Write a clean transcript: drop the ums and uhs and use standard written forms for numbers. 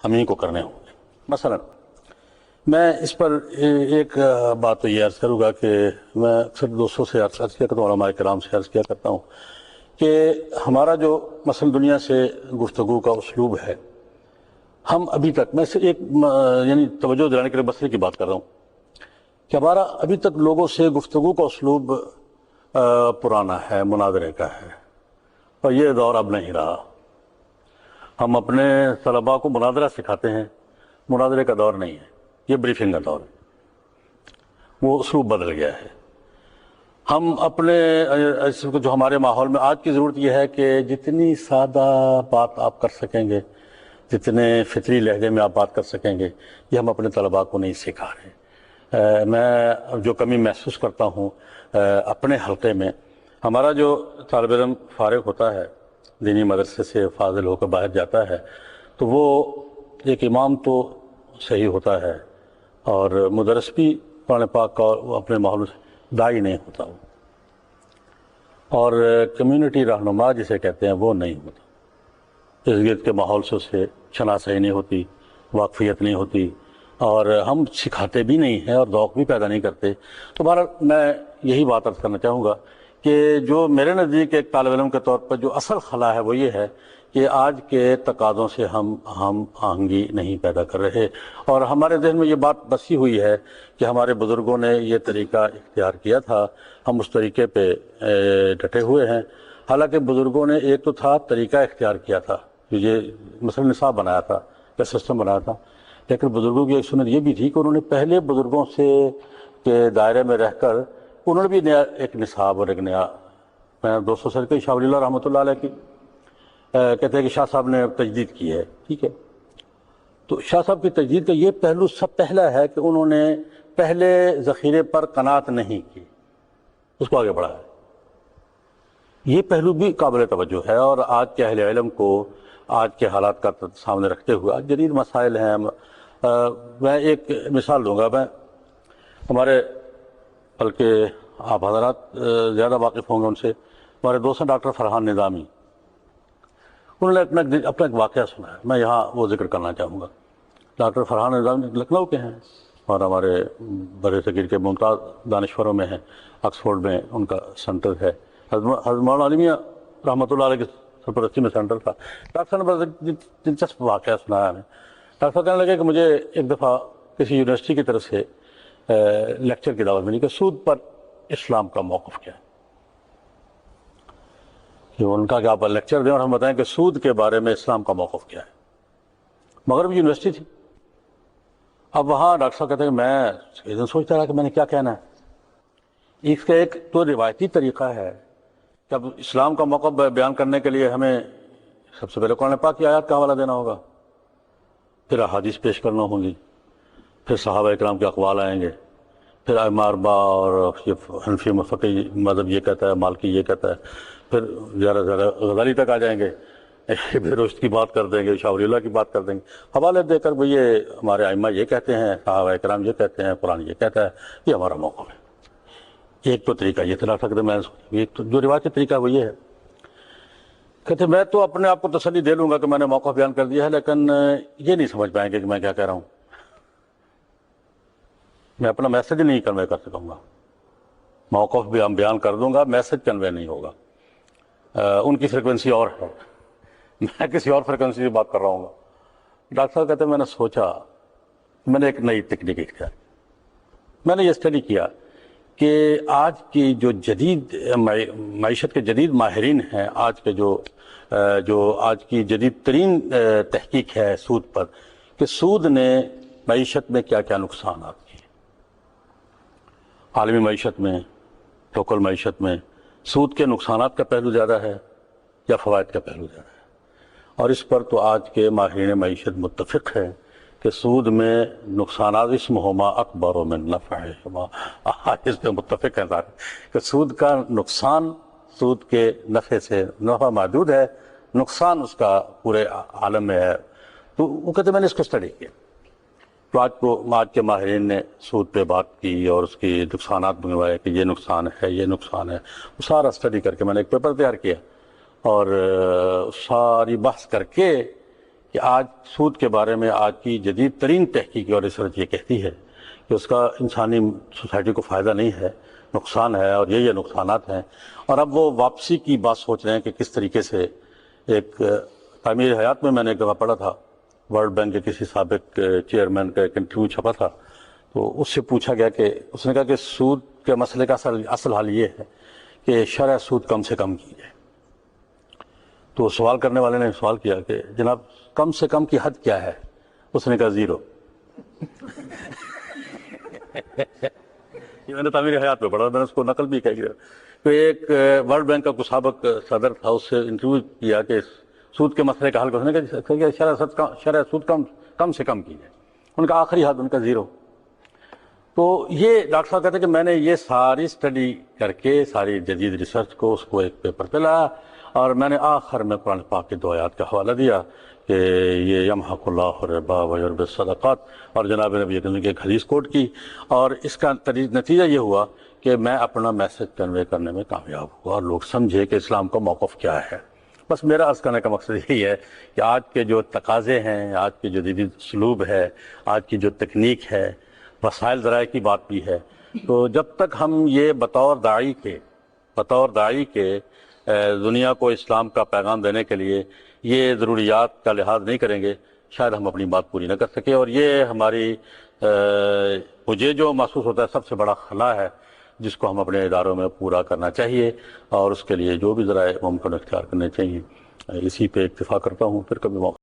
ہم ہی کو کرنے ہوں گے۔ مثلا میں اس پر ایک بات تو یہ عرض کروں گا کہ میں اکثر دوستوں سے عرض کیا کرتا ہوں، علماء کرام سے عرض کیا کرتا ہوں کہ ہمارا جو مثلا دنیا سے گفتگو کا اسلوب ہے، ہم ابھی تک، میں صرف ایک یعنی توجہ دلانے کے لیے مسئلے کی بات کر رہا ہوں کہ ہمارا ابھی تک لوگوں سے گفتگو کا اسلوب پرانا ہے، مناظرے کا ہے، اور یہ دور اب نہیں رہا۔ ہم اپنے طلباء کو مناظرہ سکھاتے ہیں، مناظرے کا دور نہیں ہے، یہ بریفنگ کا دور ہے، وہ اسلوب بدل گیا ہے۔ ہم اپنے جو ہمارے ماحول میں آج کی ضرورت یہ ہے کہ جتنی سادہ بات آپ کر سکیں گے، جتنے فطری لہجے میں آپ بات کر سکیں گے، یہ ہم اپنے طلباء کو نہیں سکھا رہے۔ میں جو کمی محسوس کرتا ہوں اپنے حلقے میں، ہمارا جو طالب علم فارغ ہوتا ہے دینی مدرسے سے، فاضل ہو کر باہر جاتا ہے، تو وہ ایک امام تو صحیح ہوتا ہے، اور مدرس بھی قرآن پاک کا اپنے ماحول سے داعی نہیں ہوتا، اور کمیونٹی رہنما جسے کہتے ہیں وہ نہیں ہوتا۔ اس گرد کے ماحول سے اسے شناسائی نہیں ہوتی، واقفیت نہیں ہوتی، اور ہم سکھاتے بھی نہیں ہیں اور ذوق بھی پیدا نہیں کرتے۔ تو بہرحال میں یہی بات عرض کرنا چاہوں گا کہ جو میرے نزدیک ایک طالب علم کے طور پر جو اصل خلا ہے وہ یہ ہے کہ آج کے تقاضوں سے ہم آہنگی نہیں پیدا کر رہے، اور ہمارے ذہن میں یہ بات بسی ہوئی ہے کہ ہمارے بزرگوں نے یہ طریقہ اختیار کیا تھا، ہم اس طریقے پہ ڈٹے ہوئے ہیں۔ حالانکہ بزرگوں نے ایک تو تھا طریقہ اختیار کیا تھا، یہ مثلا نصاب بنایا تھا یا سسٹم بنایا تھا، لیکن بزرگوں کی ایک سنت یہ بھی تھی کہ انہوں نے پہلے بزرگوں سے کے دائرے میں رہ کر انہوں نے بھی نیا ایک نصاب اور ایک نیا، میں دوستوں سے کہ شاہ ولی اللہ رحمۃ اللہ علیہ کی کہتے ہیں کہ شاہ صاحب نے تجدید کی ہے، ٹھیک ہے، تو شاہ صاحب کی تجدید کا یہ پہلو سب پہلا ہے کہ انہوں نے پہلے ذخیرے پر قناعت نہیں کی، اس کو آگے بڑھایا۔ یہ پہلو بھی قابل توجہ ہے، اور آج کے اہل علم کو آج کے حالات کا سامنے رکھتے ہوئے، آج جدید مسائل ہیں۔ میں ایک مثال دوں گا، میں ہمارے، بلکہ آپ حضرات زیادہ واقف ہوں گے ان سے، ہمارے دوست ہیں ڈاکٹر فرحان نظامی، انہوں نے اپنا ایک واقعہ سنا ہے، میں یہاں وہ ذکر کرنا چاہوں گا۔ ڈاکٹر فرحان نظامی لکھنؤ کے ہیں، اور ہمارے بر صغیر کے ممتاز دانشوروں میں ہیں، آکسفورڈ میں ان کا سینٹر ہے، حضرت مولانا عالمیہ رحمۃ اللہ علیہ کی سرپرستی میں سینٹر تھا۔ ڈاکٹر صاحب نے بڑا دلچسپ واقعہ سنایا ہمیں۔ ڈاکٹر صاحب کہنے لگے کہ مجھے ایک دفعہ کسی یونیورسٹی کی طرف سے لیکچر کی دعوت ملی کہ سود پر اسلام کا موقف کیا ہے، کہ ان کا کہ آپ لیکچر دیں اور ہم بتائیں کہ سود کے بارے میں اسلام کا موقف کیا ہے۔ مغرب یونیورسٹی تھی۔ اب وہاں ڈاکٹر صاحب کہتے ہیں کہ میں ایک دن سوچتا رہا کہ میں نے کیا کہنا ہے۔ اس کا ایک تو روایتی طریقہ ہے کہ اب اسلام کا موقف بیان کرنے کے لیے ہمیں سب سے پہلے قرآن پاک کی آیات کا حوالہ دینا ہوگا، پھر احادیث پیش کرنا ہوں گی، پھر صحابہ اکرام کے اقوال آئیں گے، پھر ائمہ اربعہ اور یہ حنفی فقہی مذہب یہ کہتا ہے، مالکی یہ کہتا ہے، پھر زیادہ غزالی تک آ جائیں گے، پھر رشد کی بات کر دیں گے، شاہ ولی اللہ کی بات کر دیں گے، حوالے دے کر وہ یہ ہمارے ائمہ یہ کہتے ہیں، صحابہ اکرام یہ کہتے ہیں، قرآن یہ کہتا ہے، یہ ہمارا موقف ہے۔ ایک تو طریقہ یہ تلاش سکتے، میں ایک تو جو روایتی طریقہ وہ یہ ہے، کہتے میں تو اپنے آپ کو تسلی دے لوں گا کہ میں نے موقف بیان کر دیا ہے، لیکن یہ نہیں سمجھ پائیں گے کہ میں کیا کہہ رہا ہوں، میں اپنا میسج نہیں کنوے کر سکوں گا، موقف بھی ہم بیان کر دوں گا، میسج کنوے نہیں ہوگا، ان کی فریکوینسی اور ہے، میں کسی اور فریکوینسی سے بات کر رہا ہوں گا۔ ڈاکٹر صاحب کہتے ہیں میں نے سوچا، میں نے ایک نئی تکنیک اختیار کی، میں نے یہ اسٹڈی کیا کہ آج کی جو جدید معیشت کے جدید ماہرین ہیں، آج کے جو آج کی جدید ترین تحقیق ہے سود پر، کہ سود نے معیشت میں کیا کیا نقصانات کیے، عالمی معیشت میں، لوکل معیشت میں سود کے نقصانات کا پہلو زیادہ ہے یا فوائد کا پہلو زیادہ ہے۔ اور اس پر تو آج کے ماہرین معیشت متفق ہے کہ سود میں نقصانات اسمہما اکبر من نفعہما، اس پہ متفق ہیں سارے کہ سود کا نقصان سود کے نفع سے، نفع محدود ہے، نقصان اس کا پورے عالم میں ہے۔ تو وہ کہتے ہیں میں نے اس کو اسٹڈی کیا، تو آج کے ماہرین نے سود پہ بات کی اور اس کی نقصانات منگوائے کہ یہ نقصان ہے، یہ نقصان ہے، وہ سارا اسٹڈی کر کے میں نے ایک پیپر تیار کیا، اور ساری بحث کر کے کہ آج سود کے بارے میں آج کی جدید ترین تحقیق اور ریسرچ یہ کہتی ہے کہ اس کا انسانی سوسائٹی کو فائدہ نہیں ہے، نقصان ہے، اور یہ نقصانات ہیں۔ اور اب وہ واپسی کی بات سوچ رہے ہیں کہ کس طریقے سے ایک تعمیر حیات میں نے ایک دفعہ پڑھا تھا، ورلڈ بینک کے کسی سابق چیئرمین کا ایک انٹرویو چھپا تھا، تو اس سے پوچھا گیا کہ اس نے کہا کہ سود کے مسئلے کا اصل حل یہ ہے کہ شرح سود کم سے کم کی جائے۔ تو سوال کرنے والے نے سوال کیا کہ جناب کم سے کم کی حد کیا ہے؟ اس نے کہا 0۔ یہ میں نے تعمیر حیات پہ پڑھا، میں نے اس کو نقل بھی کیا کہ ایک ورلڈ بینک کا کوئی سابق صدر تھا، اس سے انٹرویو کیا کہ سود کے مسئلے کا حل اس نے کہا کہ شرح سود کم سے کم کی جائے۔ ان کا آخری حد ان کا 0۔ تو یہ ڈاکٹر صاحب کہتے ہیں کہ میں نے یہ ساری اسٹڈی کر کے ساری جدید ریسرچ کو اس کو ایک پیپر پہ لایا، اور میں نے آخر میں قرآن پاک کی 2 آیات کا حوالہ دیا کہ یہ یمحق اللہ الربا ویربی الصدقات، اور جناب نبی اکرم کی ایک حدیث کوٹ کی، اور اس کا نتیجہ یہ ہوا کہ میں اپنا میسج کنوے کرنے میں کامیاب ہوا اور لوگ سمجھے کہ اسلام کا موقف کیا ہے۔ بس میرا عرض کرنے کا مقصد یہی ہے کہ آج کے جو تقاضے ہیں، آج کے جو جدید اسلوب ہے، آج کی جو تکنیک ہے، وسائل ذرائع کی بات بھی ہے، تو جب تک ہم یہ بطور داعی کے دنیا کو اسلام کا پیغام دینے کے لیے یہ ضروریات کا لحاظ نہیں کریں گے، شاید ہم اپنی بات پوری نہ کر سکیں۔ اور یہ ہماری مجھے جو محسوس ہوتا ہے سب سے بڑا خلا ہے جس کو ہم اپنے اداروں میں پورا کرنا چاہیے، اور اس کے لیے جو بھی ذرائع ممکن اختیار کرنے چاہیے۔ اسی پہ اکتفا کرتا ہوں، پھر کبھی موقع